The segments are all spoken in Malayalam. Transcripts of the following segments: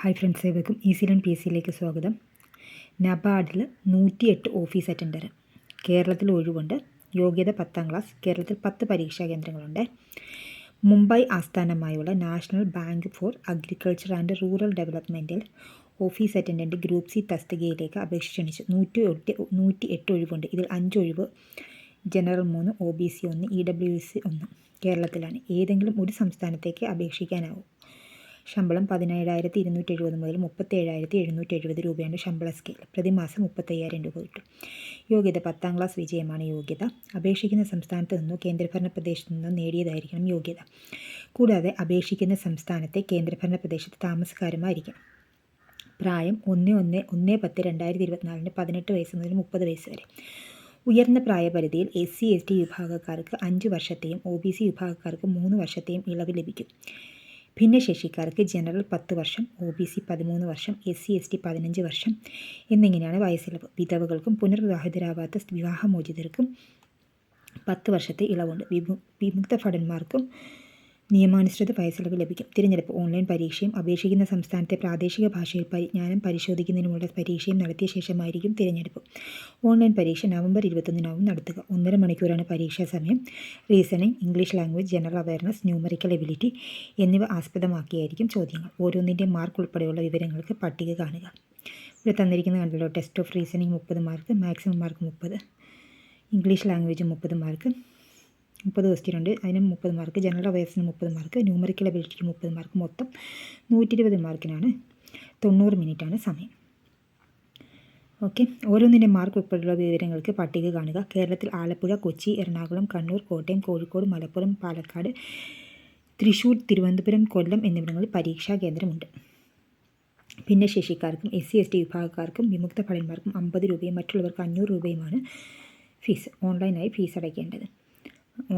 ഹായ് ഫ്രണ്ട്സ്, ഏവർക്കും ഈസി ലേൺ പി എസ് സിയിലേക്ക് സ്വാഗതം. നബാർഡിൽ 108 ഓഫീസ് അറ്റൻഡർ കേരളത്തിൽ ഒഴിവുണ്ട്. യോഗ്യത 10ാം ക്ലാസ്. കേരളത്തിൽ 10 പരീക്ഷാ കേന്ദ്രങ്ങളുണ്ട്. മുംബൈ ആസ്ഥാനമായുള്ള national bank for agriculture and rural ഡെവലപ്മെൻറ്റിൽ ഓഫീസ് അറ്റൻഡൻറ്റ് ഗ്രൂപ്പ് സി തസ്തികയിലേക്ക് അപേക്ഷ ക്ഷണിച്ചു. 108 ഒഴിവുണ്ട്. ഇതിൽ 5 ഒഴിവ് ജനറൽ 3, OBC 1, EWS 1 കേരളത്തിലാണ്. ഏതെങ്കിലും ഒരു സംസ്ഥാനത്തേക്ക് അപേക്ഷിക്കാനാവും. ശമ്പളം 17,270 മുതൽ 37,770 രൂപയാണ് ശമ്പള സ്കെയിൽ. പ്രതിമാസം 35,000 രൂപ കിട്ടും. യോഗ്യത 10ാം ക്ലാസ് വിജയമാണ് യോഗ്യത. അപേക്ഷിക്കുന്ന സംസ്ഥാനത്ത് നിന്നോ കേന്ദ്രഭരണ പ്രദേശത്തു നിന്നോ നേടിയതായിരിക്കണം യോഗ്യത. കൂടാതെ അപേക്ഷിക്കുന്ന സംസ്ഥാനത്തെ കേന്ദ്രഭരണ പ്രദേശത്ത് താമസക്കാരുമായിരിക്കണം. പ്രായം 1/10/2024 18 വയസ്സ് മുതൽ 30 വയസ്സ് വരെ. ഉയർന്ന പ്രായപരിധിയിൽ SC ST വിഭാഗക്കാർക്ക് 5 വർഷത്തെയും OBC വിഭാഗക്കാർക്ക് 3 വർഷത്തെയും ഇളവ് ലഭിക്കും. ഭിന്നശേഷിക്കാർക്ക് ജനറൽ 10 വർഷം, OBC 13 വർഷം, SC ST 15 വർഷം എന്നിങ്ങനെയാണ് വയസ്സിളവ്. വിധവകൾക്കും പുനർവിവാഹിതരാവാത്ത വിവാഹമോചിതർക്കും 10 വർഷത്തെ ഇളവുണ്ട്. വിമുക്ത ഭടന്മാർക്കും നിയമാനുസൃത വയസ്സിളവ് ലഭിക്കും. തിരഞ്ഞെടുപ്പ് ഓൺലൈൻ പരീക്ഷയും അപേക്ഷിക്കുന്ന സംസ്ഥാനത്തെ പ്രാദേശിക ഭാഷയിൽ പരിജ്ഞാനം പരിശോധിക്കുന്നതിനുള്ള പരീക്ഷയും നടത്തിയ ശേഷമായിരിക്കും തിരഞ്ഞെടുപ്പ്. ഓൺലൈൻ പരീക്ഷ നവംബർ 21 നടത്തുക. 1.5 മണിക്കൂറാണ് പരീക്ഷാ സമയം. Reasoning, English language, general awareness, numerical ability എന്നിവ ആസ്പദമാക്കിയായിരിക്കും ചോദ്യങ്ങൾ. ഓരോന്നിൻ്റെയും മാർക്ക് ഉൾപ്പെടെയുള്ള വിവരങ്ങൾക്ക് പട്ടിക കാണുക. ഇവിടെ തന്നിരിക്കുന്ന കണ്ടല്ലോ, test of reasoning 30 mark, maximum mark 30, English language 30 mark, 30 question ഉണ്ട്, അതിന് 30 മാർക്ക്, ജനറൽ അവയർസിന് 30 മാർക്ക്, ന്യൂമറിക്കൽ എബിലിറ്റിക്ക് 30 മാർക്ക്, മൊത്തം 120 മാർക്കിനാണ്. 90 മിനിറ്റാണ് സമയം. ഓക്കെ, ഓരോന്നിൻ്റെ മാർക്ക് ഉൾപ്പെടെയുള്ള വിവരങ്ങൾക്ക് പട്ടിക കാണുക. കേരളത്തിൽ ആലപ്പുഴ, കൊച്ചി, എറണാകുളം, കണ്ണൂർ, കോട്ടയം, കോഴിക്കോട്, മലപ്പുറം, പാലക്കാട്, തൃശ്ശൂർ, തിരുവനന്തപുരം, കൊല്ലം എന്നിവിടങ്ങളിൽ പരീക്ഷാ കേന്ദ്രമുണ്ട്. ഭിന്നശേഷിക്കാർക്കും SC ST വിഭാഗക്കാർക്കും വിമുക്ത ഭടന്മാർക്കും 50 രൂപയും മറ്റുള്ളവർക്ക് 500 രൂപയുമാണ് ഫീസ്. ഓൺലൈനായി ഫീസ് അടയ്ക്കേണ്ടത്.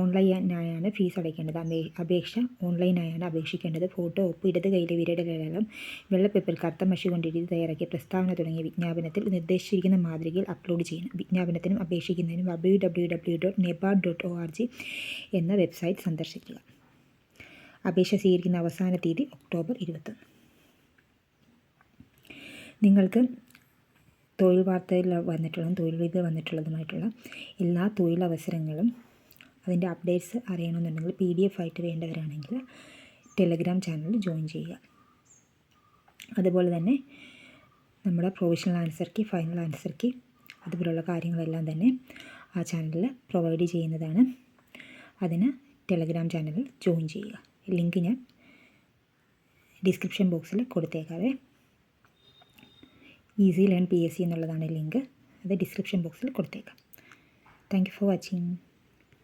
ഓൺലൈനായാണ് ഫീസ് അടയ്ക്കേണ്ടത്. അപേക്ഷ ഓൺലൈനായാണ് അപേക്ഷിക്കേണ്ടത്. ഫോട്ടോ, ഒപ്പ്, ഇടത് കൈയിലെ വിരലടയാളം, വെള്ളപ്പേപ്പറിൽ കറുത്ത മഷി കൊണ്ടെഴുതി തയ്യാറാക്കിയ പ്രസ്താവന തുടങ്ങിയ വിജ്ഞാപനത്തിൽ നിർദ്ദേശിച്ചിരിക്കുന്ന മാതൃകയിൽ അപ്ലോഡ് ചെയ്യണം. വിജ്ഞാപനത്തിനും അപേക്ഷിക്കുന്നതിനും www.nebard.org എന്ന വെബ്സൈറ്റ് സന്ദർശിക്കുക. അപേക്ഷ സ്വീകരിക്കുന്ന അവസാന തീയതി ഒക്ടോബർ 21. നിങ്ങൾക്ക് തൊഴിൽ വാർത്തയിൽ വന്നിട്ടുള്ളതും തൊഴിൽ വീതിയിൽ വന്നിട്ടുള്ളതുമായിട്ടുള്ള എല്ലാ തൊഴിലവസരങ്ങളും അതിൻ്റെ അപ്ഡേറ്റ്സ് അറിയണമെന്നുണ്ടെങ്കിൽ PDF ആയിട്ട് വേണ്ടവരാണെങ്കിൽ ടെലഗ്രാം ചാനലിൽ ജോയിൻ ചെയ്യുക. അതുപോലെ തന്നെ നമ്മുടെ provisional answer key, final answer key, അതുപോലുള്ള കാര്യങ്ങളെല്ലാം തന്നെ ആ ചാനലിൽ പ്രൊവൈഡ് ചെയ്യുന്നതാണ്. അതിന് ടെലഗ്രാം ചാനലിൽ ജോയിൻ ചെയ്യുക. ലിങ്ക് ഞാൻ ഡിസ്ക്രിപ്ഷൻ ബോക്സിൽ കൊടുത്തേക്കാവേ. ഈസി ലേൺ PSC എന്നുള്ളതാണ് ലിങ്ക്. അത് ഡിസ്ക്രിപ്ഷൻ ബോക്സിൽ കൊടുത്തേക്കാം. Thank you for watching.